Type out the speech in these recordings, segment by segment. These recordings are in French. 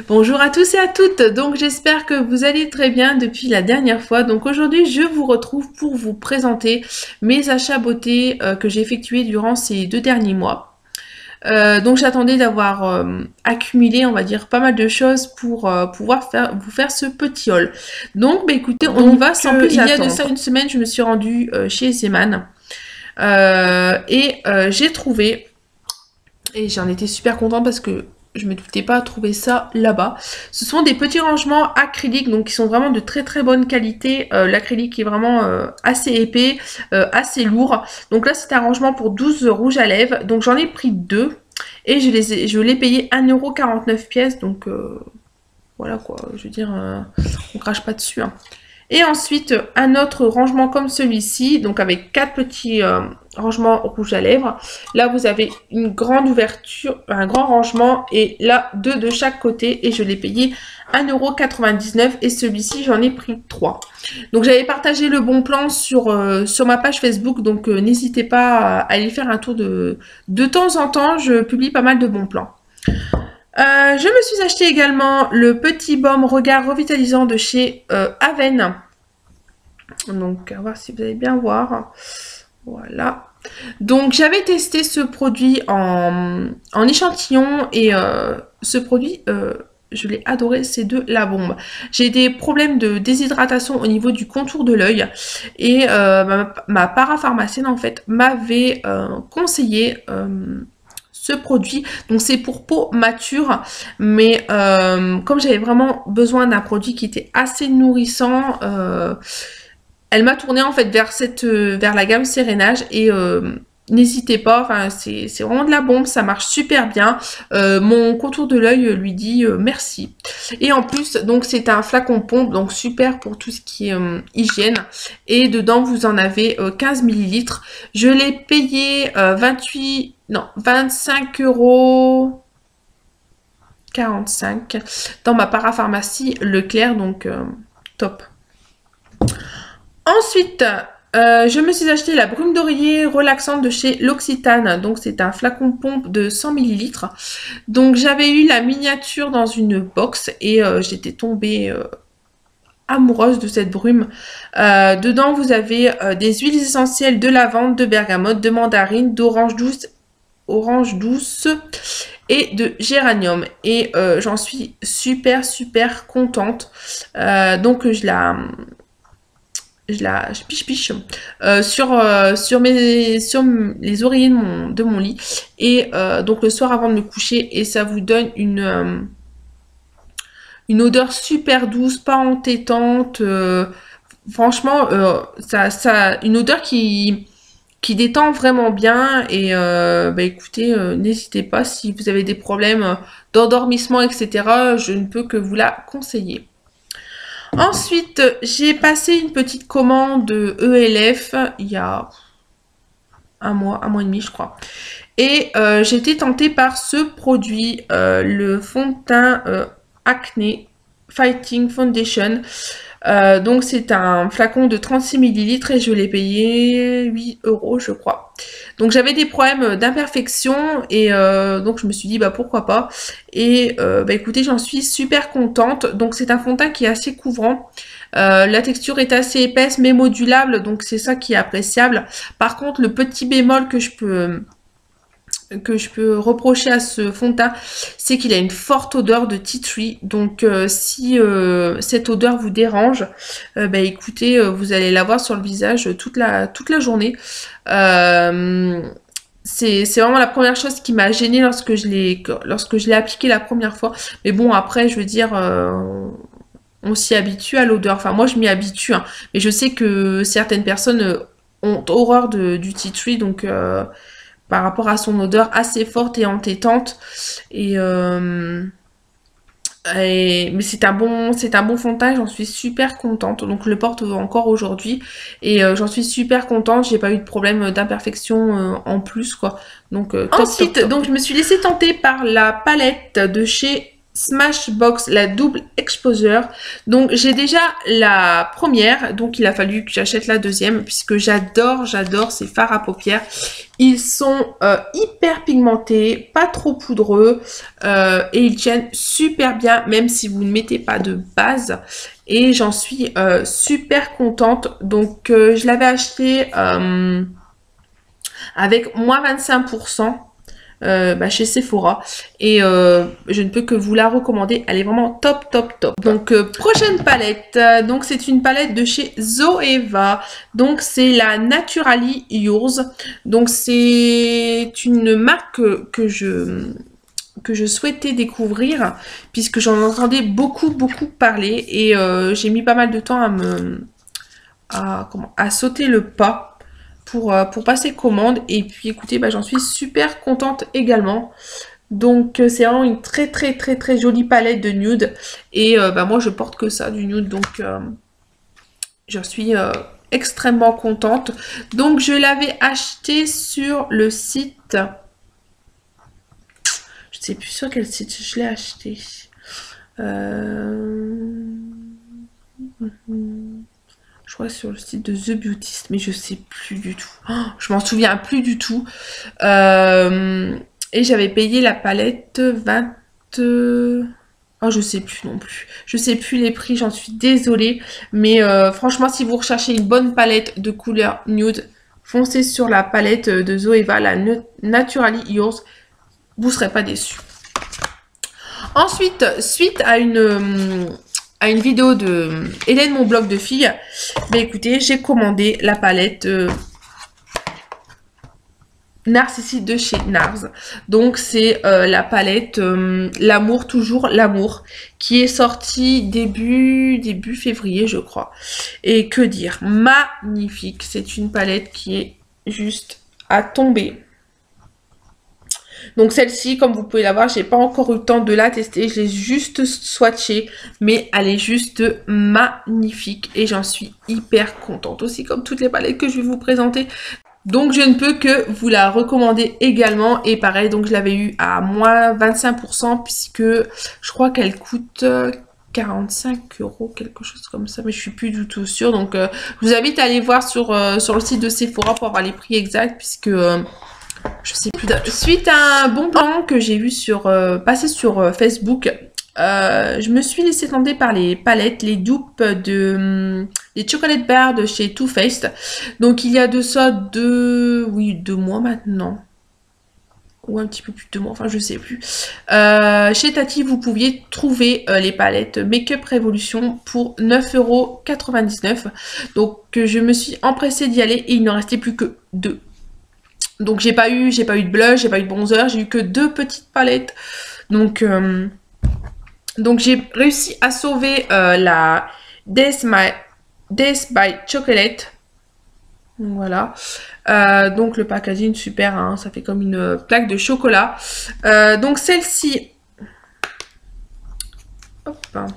Bonjour à tous et à toutes, donc j'espère que vous allez très bien depuis la dernière fois. Donc aujourd'hui je vous retrouve pour vous présenter mes achats beauté que j'ai effectués durant ces 2 derniers mois. Donc j'attendais d'avoir accumulé, on va dire, pas mal de choses pour pouvoir vous faire ce petit haul. Donc bah, écoutez, on y va sans plus attendre. Il y a de ça une semaine, je me suis rendue chez Zeman et j'ai trouvé, et j'en étais super contente parce que je me doutais pas trouver ça là-bas. Ce sont des petits rangements acryliques, donc qui sont vraiment de très très bonne qualité. L'acrylique est vraiment assez épais, assez lourd. Donc là c'est un rangement pour 12 rouges à lèvres. Donc j'en ai pris 2 et je l'ai payé 1,49 € pièce. Donc voilà quoi, je veux dire, on crache pas dessus. Hein. Et ensuite, un autre rangement comme celui-ci, donc avec 4 petits rangements rouges à lèvres. Là, vous avez une grande ouverture, un grand rangement, et là, 2 de chaque côté, et je l'ai payé 1,99 € et celui-ci, j'en ai pris 3. Donc, j'avais partagé le bon plan sur ma page Facebook, donc n'hésitez pas à aller faire un tour de temps en temps, je publie pas mal de bons plans. Je me suis acheté également le petit baume regard revitalisant de chez Aven. Donc, on va voir si vous allez bien voir. Voilà. Donc, j'avais testé ce produit en échantillon et ce produit, je l'ai adoré, c'est de la bombe. J'ai des problèmes de déshydratation au niveau du contour de l'œil et ma parapharmacienne, en fait, m'avait conseillé ce produit. Donc c'est pour peau mature, mais comme j'avais vraiment besoin d'un produit qui était assez nourrissant, elle m'a tourné en fait vers la gamme Sérénage et n'hésitez pas, enfin c'est vraiment de la bombe, ça marche super bien. Mon contour de l'œil lui dit merci. Et en plus, donc c'est un flacon pompe, donc super pour tout ce qui est hygiène. Et dedans vous en avez 15 ml. Je l'ai payé 25,45 € dans ma parapharmacie Leclerc, donc top. Ensuite, je me suis acheté la brume d'oreiller relaxante de chez L'Occitane. Donc, c'est un flacon pompe de 100 ml. Donc, j'avais eu la miniature dans une box et j'étais tombée amoureuse de cette brume. Dedans, vous avez des huiles essentielles de lavande, de bergamote, de mandarine, d'orange douce et de géranium. Et j'en suis super contente. Donc, je piche sur les oreillers de mon lit et donc le soir avant de me coucher, et ça vous donne une odeur super douce, pas entêtante, franchement une odeur qui détend vraiment bien. Et bah écoutez, n'hésitez pas si vous avez des problèmes d'endormissement, etc. Je ne peux que vous la conseiller. Ensuite, j'ai passé une petite commande de ELF il y a un mois et demi, je crois. Et j'ai été tentée par ce produit, le fond de teint Acne Fighting Foundation. Donc c'est un flacon de 36 ml et je l'ai payé 8 € je crois. Donc j'avais des problèmes d'imperfection et donc je me suis dit bah pourquoi pas. Et bah écoutez, j'en suis super contente. Donc c'est un fond de teint qui est assez couvrant. La texture est assez épaisse mais modulable, donc c'est ça qui est appréciable. Par contre, le petit bémol que je peux reprocher à ce fond de teint, c'est qu'il a une forte odeur de tea tree. Donc si cette odeur vous dérange, bah écoutez, vous allez l'avoir sur le visage toute la journée. C'est vraiment la première chose qui m'a gênée lorsque je l'ai appliqué la première fois. Mais bon, après, je veux dire, on s'y habitue à l'odeur. Enfin, moi, je m'y habitue, hein. Mais je sais que certaines personnes ont horreur du tea tree, donc par rapport à son odeur assez forte et entêtante. Mais c'est un bon fond de teint, j'en suis super contente. Donc je le porte encore aujourd'hui et j'en suis super contente. J'ai pas eu de problème d'imperfection en plus quoi. Donc top, ensuite, top. Donc je me suis laissée tenter par la palette de chez Smashbox, la double exposure. Donc j'ai déjà la première, donc il a fallu que j'achète la deuxième puisque j'adore ces fards à paupières. Ils sont hyper pigmentés, pas trop poudreux et ils tiennent super bien même si vous ne mettez pas de base. Et j'en suis super contente. Donc je l'avais acheté avec moins 25%. Chez Sephora et je ne peux que vous la recommander, elle est vraiment top. Donc prochaine palette, donc c'est une palette de chez Zoeva, donc c'est la Naturally Yours, donc c'est une marque que je souhaitais découvrir puisque j'en entendais beaucoup parler et j'ai mis pas mal de temps à sauter le pas pour passer commande. Et puis écoutez, j'en suis super contente également. Donc c'est vraiment une très jolie palette de nude. Et moi je porte que ça, du nude. Donc j'en suis extrêmement contente. Donc je l'avais acheté sur le site. Je ne sais plus sur quel site je l'ai acheté. Je crois sur le site de The Beautist, mais je sais plus du tout. Oh, je m'en souviens plus du tout. Et j'avais payé la palette 20... Oh, je sais plus non plus. Je sais plus les prix, j'en suis désolée. Mais franchement, si vous recherchez une bonne palette de couleur nude, foncez sur la palette de Zoeva, la Naturally Yours. Vous ne serez pas déçus. Ensuite, suite à une vidéo de Hélène, mon blog de filles, écoutez, j'ai commandé la palette Narcissite de chez Nars. Donc c'est la palette L'amour, toujours l'amour, qui est sortie début février, je crois. Et que dire, magnifique. C'est une palette qui est juste à tomber. Donc celle-ci, comme vous pouvez la voir, j'ai pas encore eu le temps de la tester. Je l'ai juste swatchée, mais elle est juste magnifique et j'en suis hyper contente aussi, comme toutes les palettes que je vais vous présenter. Donc je ne peux que vous la recommander également. Et pareil, donc je l'avais eu à moins 25% puisque je crois qu'elle coûte 45 €, quelque chose comme ça, mais je suis plus du tout sûre. Donc je vous invite à aller voir sur le site de Sephora pour avoir les prix exacts puisque... je sais plus. Suite à un bon plan que j'ai vu passer sur Facebook, je me suis laissée tenter par les palettes, les dupes les chocolate bars de chez Too Faced. Donc il y a de ça 2 mois maintenant. Ou un petit peu plus de 2 mois, enfin je sais plus. Chez Tati, vous pouviez trouver les palettes Make-up Revolution pour 9,99 €. Donc je me suis empressée d'y aller et il ne restait plus que 2. Donc j'ai pas eu de blush, j'ai pas eu de bronzer, j'ai eu que 2 petites palettes. Donc j'ai réussi à sauver la Death by Chocolate. Voilà. Donc le packaging super, hein, ça fait comme une plaque de chocolat. Donc celle-ci. Hop. Voilà.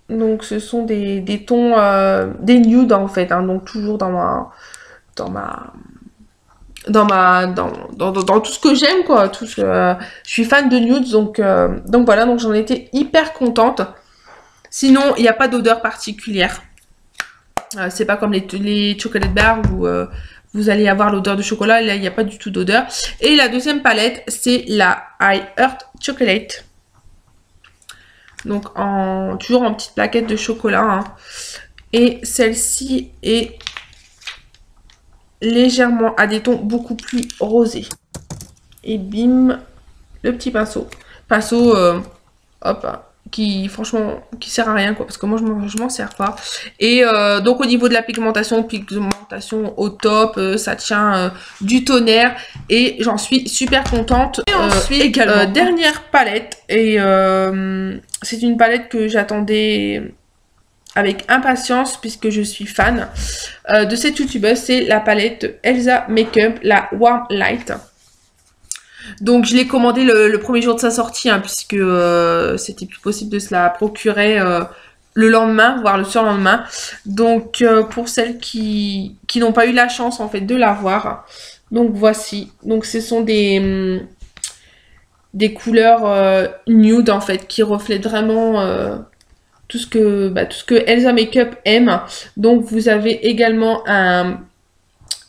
Donc ce sont des tons, des nudes en fait, hein, donc toujours dans tout ce que j'aime quoi, je suis fan de nudes, donc voilà, donc j'en étais hyper contente. Sinon il n'y a pas d'odeur particulière, c'est pas comme les chocolate bars où vous allez avoir l'odeur de chocolat. Là il n'y a pas du tout d'odeur. Et la deuxième palette c'est la I Heart Chocolate, donc toujours en petite plaquette de chocolat, hein. Et celle-ci est légèrement à des tons beaucoup plus rosés. Et bim, le petit pinceau. Hop, qui franchement, qui sert à rien quoi, parce que moi je m'en sers pas. Et donc au niveau de la pigmentation au top, ça tient du tonnerre et j'en suis super contente. Et ensuite, également, dernière palette, et c'est une palette que j'attendais avec impatience puisque je suis fan de cette youtubeuse. C'est la palette Elsa Makeup, la Warm Light. Donc je l'ai commandé le premier jour de sa sortie, hein, puisque c'était plus possible de se la procurer le lendemain, voire le surlendemain. Donc pour celles qui n'ont pas eu la chance en fait de l'avoir, donc voici. Donc ce sont des des couleurs nude en fait, qui reflètent vraiment tout ce que Elsa Makeup aime. Donc vous avez également un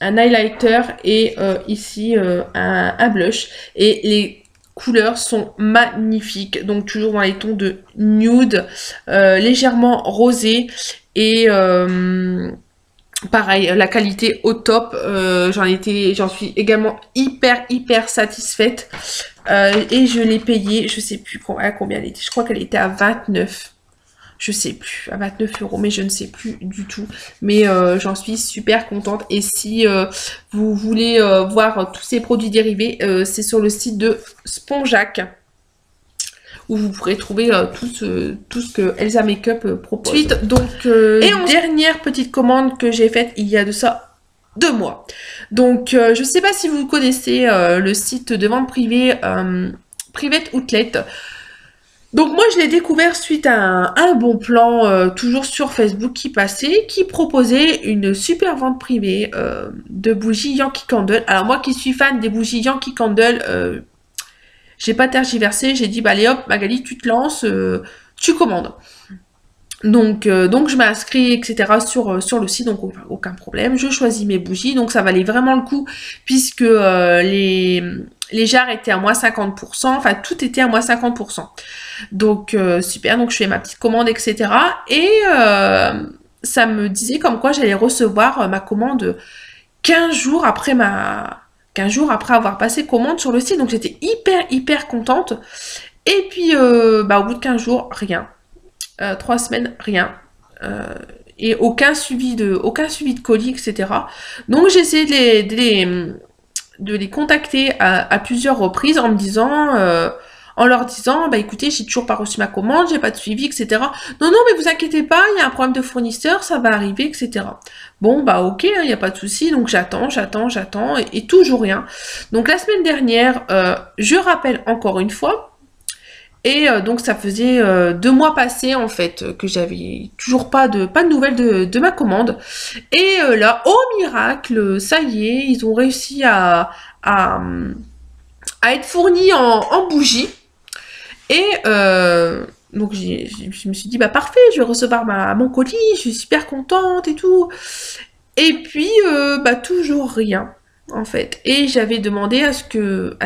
highlighter et ici un blush. Et les couleurs sont magnifiques. Donc toujours dans les tons de nude, légèrement rosé et pareil, la qualité au top. J'en suis également hyper satisfaite. Et je l'ai payé, je sais plus à combien elle était. Je crois qu'elle était à 29. Je sais plus, à 29 €, mais je ne sais plus du tout. Mais j'en suis super contente. Et si vous voulez voir tous ces produits dérivés, c'est sur le site de Spongeac, où vous pourrez trouver tout ce que Elsa Makeup propose. Ensuite, donc, dernière petite commande que j'ai faite il y a de ça 2 mois. Donc, je ne sais pas si vous connaissez le site de vente privée Private Outlet. Donc moi je l'ai découvert suite à un bon plan toujours sur Facebook qui passait, qui proposait une super vente privée de bougies Yankee Candle. Alors moi qui suis fan des bougies Yankee Candle, j'ai pas tergiversé, j'ai dit bah allez hop Magali tu te lances, tu commandes. Donc je m'inscris etc sur le site, donc aucun problème, je choisis mes bougies, donc ça valait vraiment le coup puisque les jarres étaient à moins 50%, enfin tout était à moins 50%. Donc super, donc je fais ma petite commande etc. Et ça me disait comme quoi j'allais recevoir ma commande 15 jours après avoir passé commande sur le site, donc j'étais hyper contente. Et puis au bout de 15 jours, rien. 3 semaines, rien. Et aucun suivi de colis, etc. Donc j'ai essayé de les contacter à plusieurs reprises en leur disant, bah écoutez, j'ai toujours pas reçu ma commande, j'ai pas de suivi, etc. Non, mais vous inquiétez pas, il y a un problème de fournisseur, ça va arriver, etc. Bon, bah ok, il n'y a pas de souci, donc j'attends, et toujours rien. Donc la semaine dernière, je rappelle encore une fois, et donc ça faisait 2 mois passés en fait que j'avais toujours pas de nouvelles de ma commande. Et là, au miracle, ça y est, ils ont réussi à être fournis en bougies. Et donc je me suis dit bah parfait, je vais recevoir mon colis, je suis super contente et tout. Et puis bah toujours rien en fait. Et j'avais demandé à ce que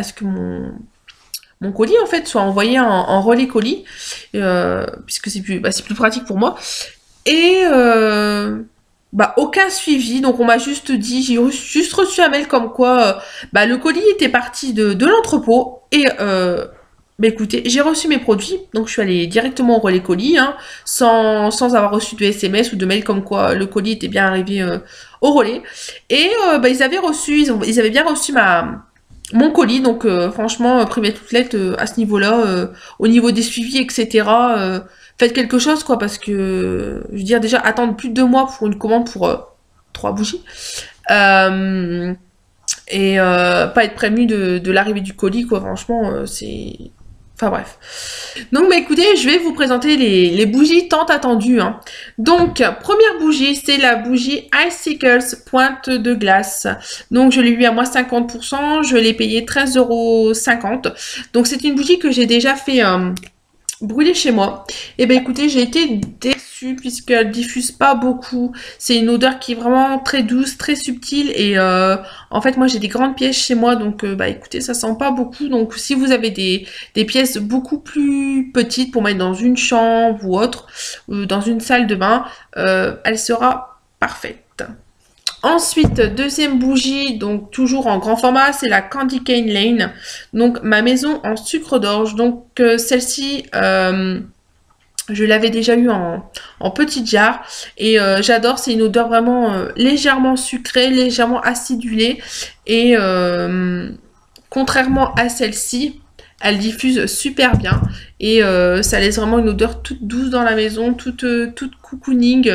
mon colis en fait soit envoyé en relais colis, puisque c'est plus pratique pour moi. Et aucun suivi, donc on m'a juste dit, j'ai juste reçu un mail comme quoi le colis était parti de l'entrepôt. Et écoutez, j'ai reçu mes produits, donc je suis allée directement au relais colis, hein, sans avoir reçu de SMS ou de mail comme quoi le colis était bien arrivé au relais. Et ils avaient bien reçu mon colis, donc franchement, Private Outlet à ce niveau-là, au niveau des suivis, etc., faites quelque chose, quoi, parce que, je veux dire, déjà, attendre plus de 2 mois pour une commande pour 3 bougies, et pas être prévenu de l'arrivée du colis, quoi, franchement, c'est... Enfin bref. Donc écoutez, je vais vous présenter les bougies tant attendues, hein. Donc, première bougie, c'est la bougie Icicles pointe de glace. Donc je l'ai eu à moins 50%, je l'ai payé 13,50 €. Donc c'est une bougie que j'ai déjà fait brûler chez moi. Et écoutez, j'ai été déçue puisqu'elle diffuse pas beaucoup. C'est une odeur qui est vraiment très douce, très subtile. Et en fait, moi j'ai des grandes pièces chez moi, donc écoutez, ça sent pas beaucoup. Donc si vous avez des pièces beaucoup plus petites pour mettre dans une chambre ou autre, dans une salle de bain, elle sera parfaite. Ensuite, deuxième bougie, donc toujours en grand format, c'est la Candy Cane Lane. Donc ma maison en sucre d'orge. Donc celle-ci, je l'avais déjà eu en petite jarre. Et j'adore, c'est une odeur vraiment légèrement sucrée, légèrement acidulée. Et contrairement à celle-ci, elle diffuse super bien. Et ça laisse vraiment une odeur toute douce dans la maison, toute cocooning.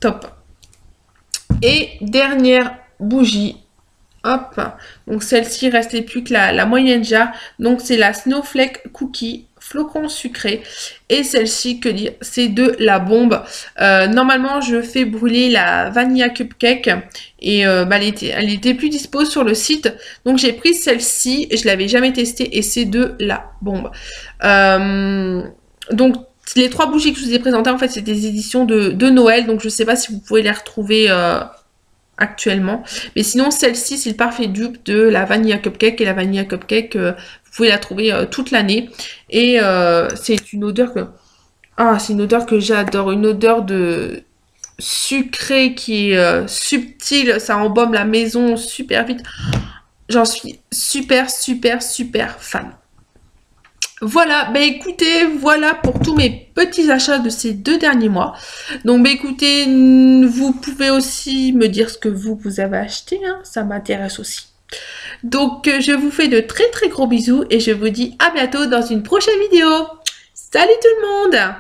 Top. Et dernière bougie, hop, donc celle-ci restait plus que la moyenne jarre, donc c'est la Snowflake Cookie flocons sucrés. Et celle-ci, que dire, c'est de la bombe. Normalement, je fais brûler la Vanilla Cupcake et bah, elle était plus dispo sur le site. Donc j'ai pris celle-ci, je l'avais jamais testée et c'est de la bombe. Donc les 3 bougies que je vous ai présentées, en fait, c'est des éditions de Noël. Donc je sais pas si vous pouvez les retrouver actuellement. Mais sinon, celle-ci, c'est le parfait dupe de la Vanilla Cupcake. Et la Vanilla Cupcake, vous pouvez la trouver toute l'année. Et c'est une odeur que... Ah, c'est une odeur que j'adore. Une odeur de sucré qui est subtile. Ça embaume la maison super vite. J'en suis super, super, super fan. Voilà, bah écoutez, voilà pour tous mes petits achats de ces 2 derniers mois. Donc bah écoutez, vous pouvez aussi me dire ce que vous avez acheté, hein, ça m'intéresse aussi. Donc je vous fais de très très gros bisous et je vous dis à bientôt dans une prochaine vidéo. Salut tout le monde!